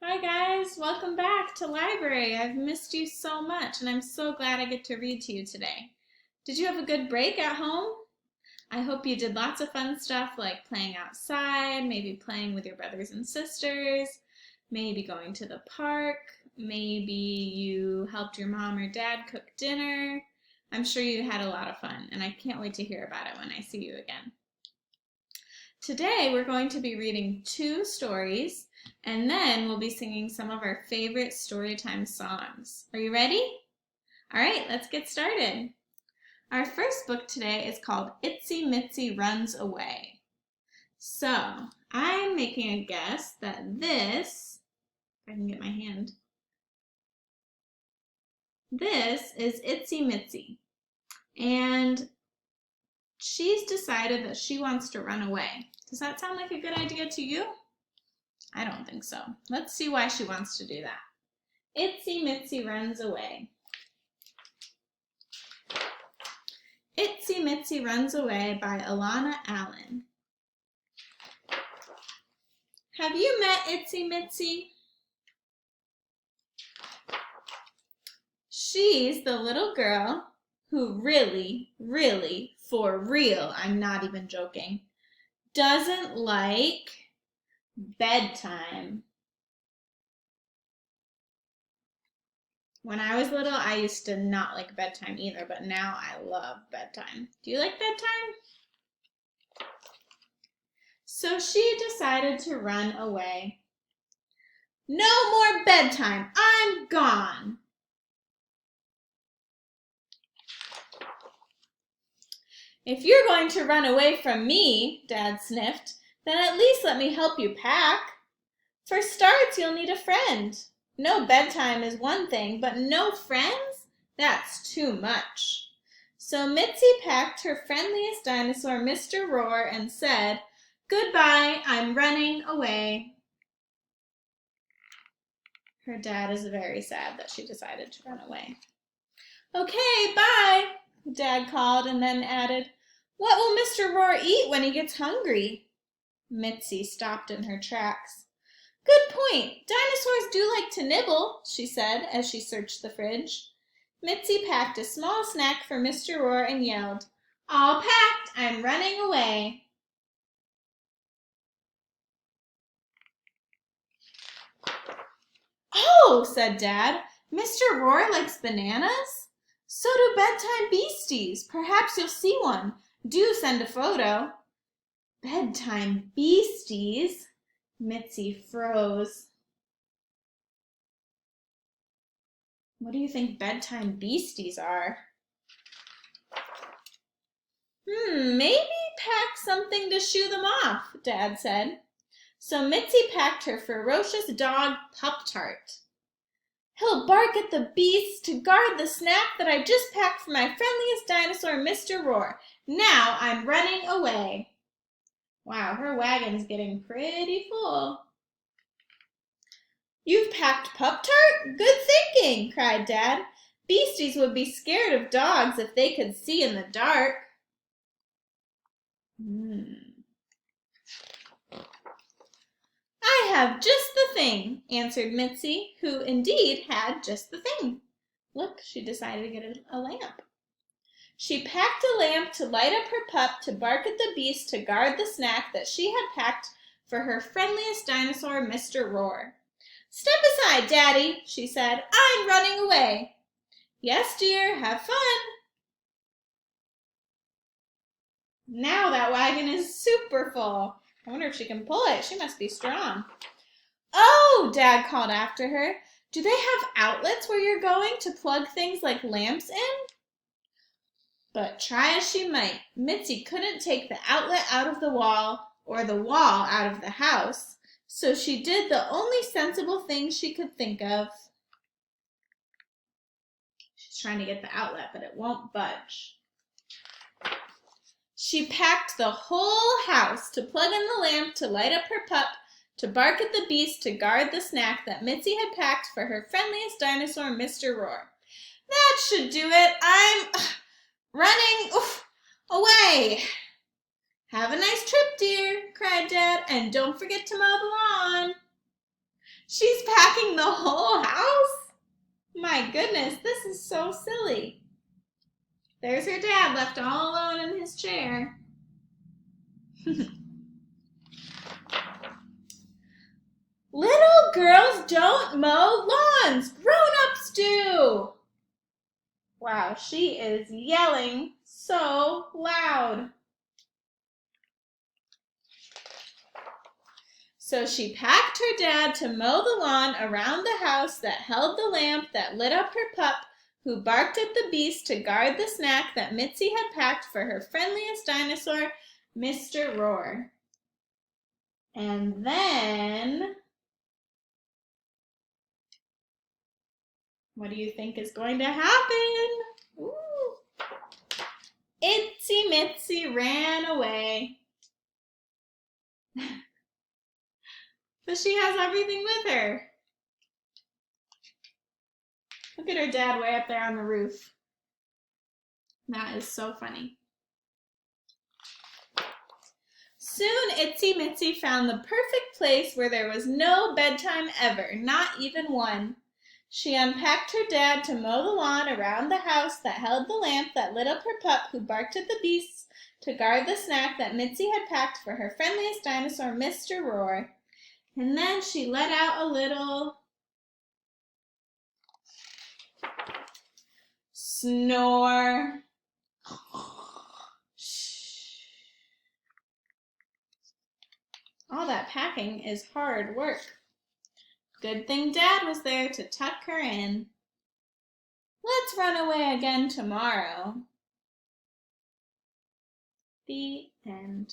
Hi guys, welcome back to library. I've missed you so much and I'm so glad I get to read to you today. Did you have a good break at home? I hope you did lots of fun stuff like playing outside, maybe playing with your brothers and sisters, maybe going to the park, maybe you helped your mom or dad cook dinner. I'm sure you had a lot of fun and I can't wait to hear about it when I see you again. Today we're going to be reading 2 stories and then we'll be singing some of our favorite storytime songs. Are you ready? All right, let's get started. Our first book today is called Itsy Mitsy Runs Away. So, I'm making a guess that this, if I can get my hand, this is Itsy Mitsy. And she's decided that she wants to run away. Does that sound like a good idea to you? I don't think so. Let's see why she wants to do that. Itsy Mitsy Runs Away. Itsy Mitsy Runs Away by Alana Allen. Have you met Itsy Mitsy? She's the little girl who really, for real, I'm not even joking, doesn't like bedtime. When I was little, I used to not like bedtime either, but now I love bedtime. Do you like bedtime? So she decided to run away. No more bedtime. I'm gone. If you're going to run away from me, Dad sniffed, then at least let me help you pack. For starts, you'll need a friend. No bedtime is one thing, but no friends? That's too much. So Mitzi packed her friendliest dinosaur, Mr. Roar, and said, "Goodbye, I'm running away." Her dad is very sad that she decided to run away. "Okay, bye," Dad called and then added, "What will Mr. Roar eat when he gets hungry?" Mitzi stopped in her tracks. "Good point. Dinosaurs do like to nibble," she said as she searched the fridge. Mitzi packed a small snack for Mr. Roar and yelled, "All packed, I'm running away." "Oh," said Dad, "Mr. Roar likes bananas? So do bedtime beasties. Perhaps you'll see one. Do send a photo." Bedtime beasties? Mitzi froze. What do you think bedtime beasties are? Maybe pack something to shoo them off, Dad said. So Mitzi packed her ferocious dog, Pup-Tart. "He'll bark at the beasts to guard the snack that I just packed for my friendliest dinosaur, Mr. Roar. Now I'm running away." Wow, her wagon's getting pretty full. "You've packed Pup-Tart? Good thinking," cried Dad. "Beasties would be scared of dogs if they could see in the dark." "I have just the thing," answered Mitzi, who indeed had just the thing. Look, she decided to get a lamp. She packed a lamp to light up her pup to bark at the beast to guard the snack that she had packed for her friendliest dinosaur, Mr. Roar. "Step aside, Daddy," she said. "I'm running away." "Yes, dear, have fun." Now that wagon is super full. I wonder if she can pull it. She must be strong. "Oh," Dad called after her, "do they have outlets where you're going to plug things like lamps in?" But try as she might, Mitzi couldn't take the outlet out of the wall or the wall out of the house, so she did the only sensible thing she could think of. She's trying to get the outlet, but it won't budge. She packed the whole house to plug in the lamp to light up her pup, to bark at the beast to guard the snack that Mitzi had packed for her friendliest dinosaur, Mr. Roar. "That should do it. I'm running away." "Have a nice trip, dear," cried Dad, "and don't forget to mow the lawn." She's packing the whole house? My goodness, this is so silly. There's her dad left all alone in his chair. Little girls don't mow lawns. Grown-ups do. Wow, she is yelling so loud. So she packed her dad to mow the lawn around the house that held the lamp that lit up her pup, who barked at the beast to guard the snack that Mitzi had packed for her friendliest dinosaur, Mr. Roar. And then, what do you think is going to happen? Ooh. Itsy Mitzi ran away. But she has everything with her. Look at her dad way up there on the roof. That is so funny. Soon Itsy Mitzi found the perfect place where there was no bedtime ever, not even one. She unpacked her dad to mow the lawn around the house that held the lamp that lit up her pup, who barked at the beasts to guard the snack that Mitzi had packed for her friendliest dinosaur, Mr. Roar. And then she let out a little snore. All that packing is hard work. Good thing Dad was there to tuck her in. Let's run away again tomorrow. The end.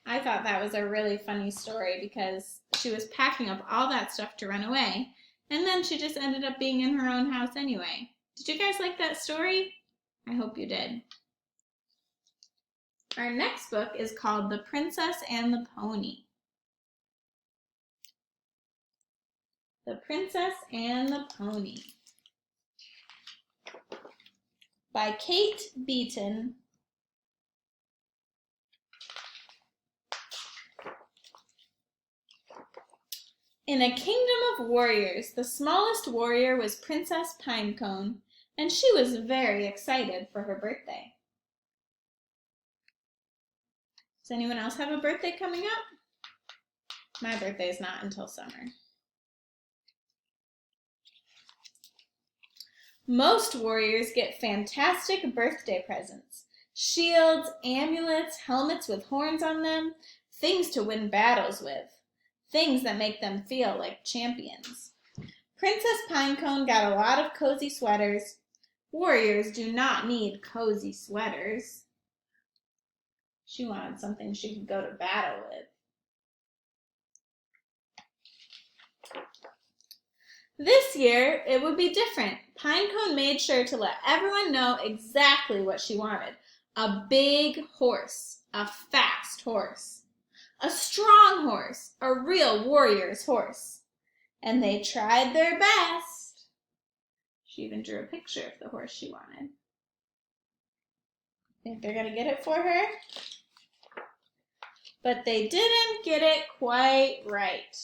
I thought that was a really funny story because she was packing up all that stuff to run away, and then she just ended up being in her own house anyway. Did you guys like that story? I hope you did. Our next book is called The Princess and the Pony. The Princess and the Pony by Kate Beaton. In a kingdom of warriors, the smallest warrior was Princess Pinecone, and she was very excited for her birthday. Does anyone else have a birthday coming up? My birthday is not until summer. Most warriors get fantastic birthday presents. Shields, amulets, helmets with horns on them, things to win battles with. Things that make them feel like champions. Princess Pinecone got a lot of cozy sweaters. Warriors do not need cozy sweaters. She wanted something she could go to battle with. This year, it would be different. Pinecone made sure to let everyone know exactly what she wanted. A big horse, a fast horse, a strong horse, a real warrior's horse. And they tried their best. She even drew a picture of the horse she wanted. Think they're going to get it for her? But they didn't get it quite right.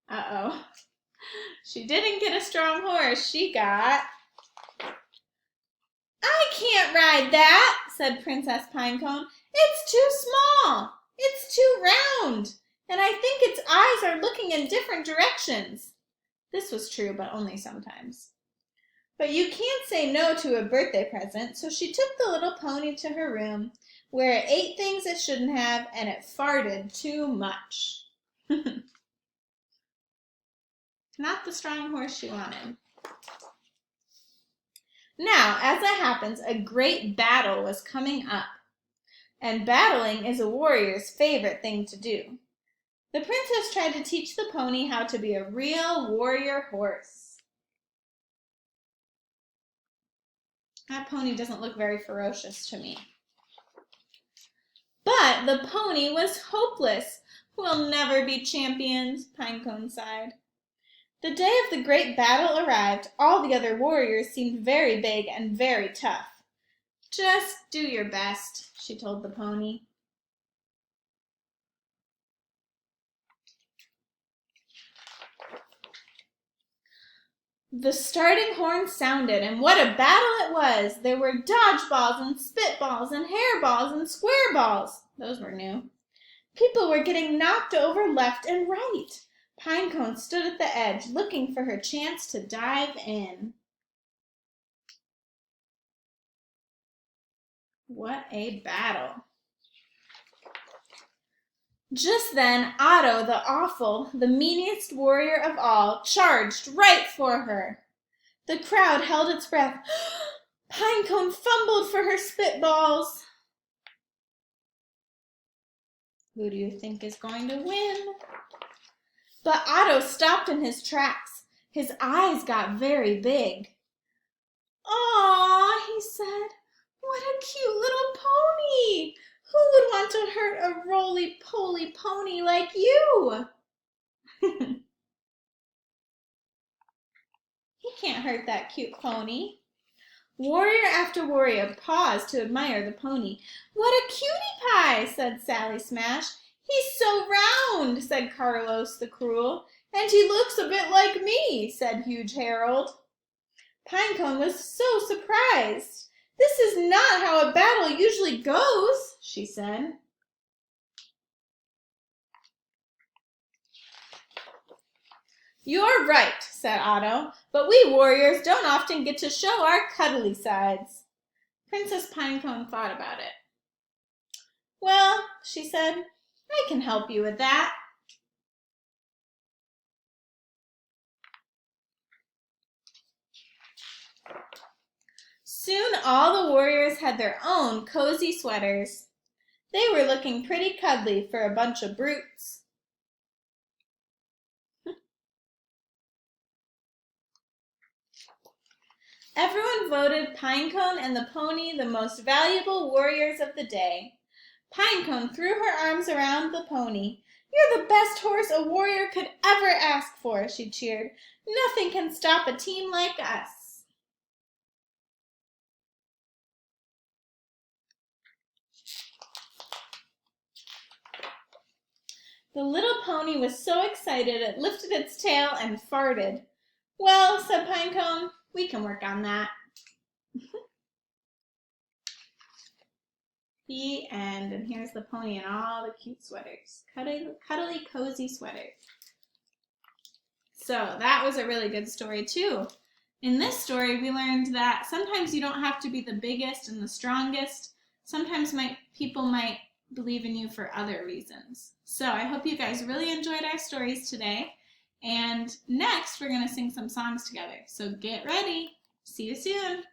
Uh-oh. She didn't get a strong horse. She got... I can't ride that, said Princess Pinecone. It's too small. It's too round. And I think its eyes are looking in different directions. This was true, but only sometimes. But you can't say no to a birthday present, so she took the little pony to her room, where it ate things it shouldn't have, and it farted too much. Not the strong horse she wanted. Now, as it happens, a great battle was coming up, and battling is a warrior's favorite thing to do. The princess tried to teach the pony how to be a real warrior horse. That pony doesn't look very ferocious to me. But the pony was hopeless. We'll never be champions, Pinecone sighed. The day of the great battle arrived. All the other warriors seemed very big and very tough. Just do your best, she told the pony. The starting horn sounded, and what a battle it was! There were dodgeballs and spitballs and hairballs and square balls. Those were new. People were getting knocked over left and right. Pinecone stood at the edge, looking for her chance to dive in. What a battle! Just then, Otto, the awful, the meanest warrior of all, charged right for her. The crowd held its breath. Pinecone fumbled for her spitballs. Who do you think is going to win? But Otto stopped in his tracks. His eyes got very big. "Aw," he said, "what a cute little pony! Who would want to hurt a roly-poly pony like you?" He can't hurt that cute pony. Warrior after warrior paused to admire the pony. "What a cutie pie," said Sally Smash. "He's so round," said Carlos the Cruel. "And he looks a bit like me," said Huge Harold. Pinecone was so surprised. "This is not how a battle usually goes," she said. "You're right," said Otto, "but we warriors don't often get to show our cuddly sides." Princess Pinecone thought about it. "Well," she said, "I can help you with that." Soon all the warriors had their own cozy sweaters. They were looking pretty cuddly for a bunch of brutes. Everyone voted Pinecone and the pony the most valuable warriors of the day. Pinecone threw her arms around the pony. "You're the best horse a warrior could ever ask for," she cheered. "Nothing can stop a team like us." The little pony was so excited it lifted its tail and farted. "Well," said Pinecone, "we can work on that." The end. And here's the pony in all the cute sweaters. Cuddly, cozy sweaters. So that was a really good story too. In this story, we learned that sometimes you don't have to be the biggest and the strongest. Sometimes people might believe in you for other reasons. So I hope you guys really enjoyed our stories today. And next, we're going to sing some songs together. So get ready. See you soon.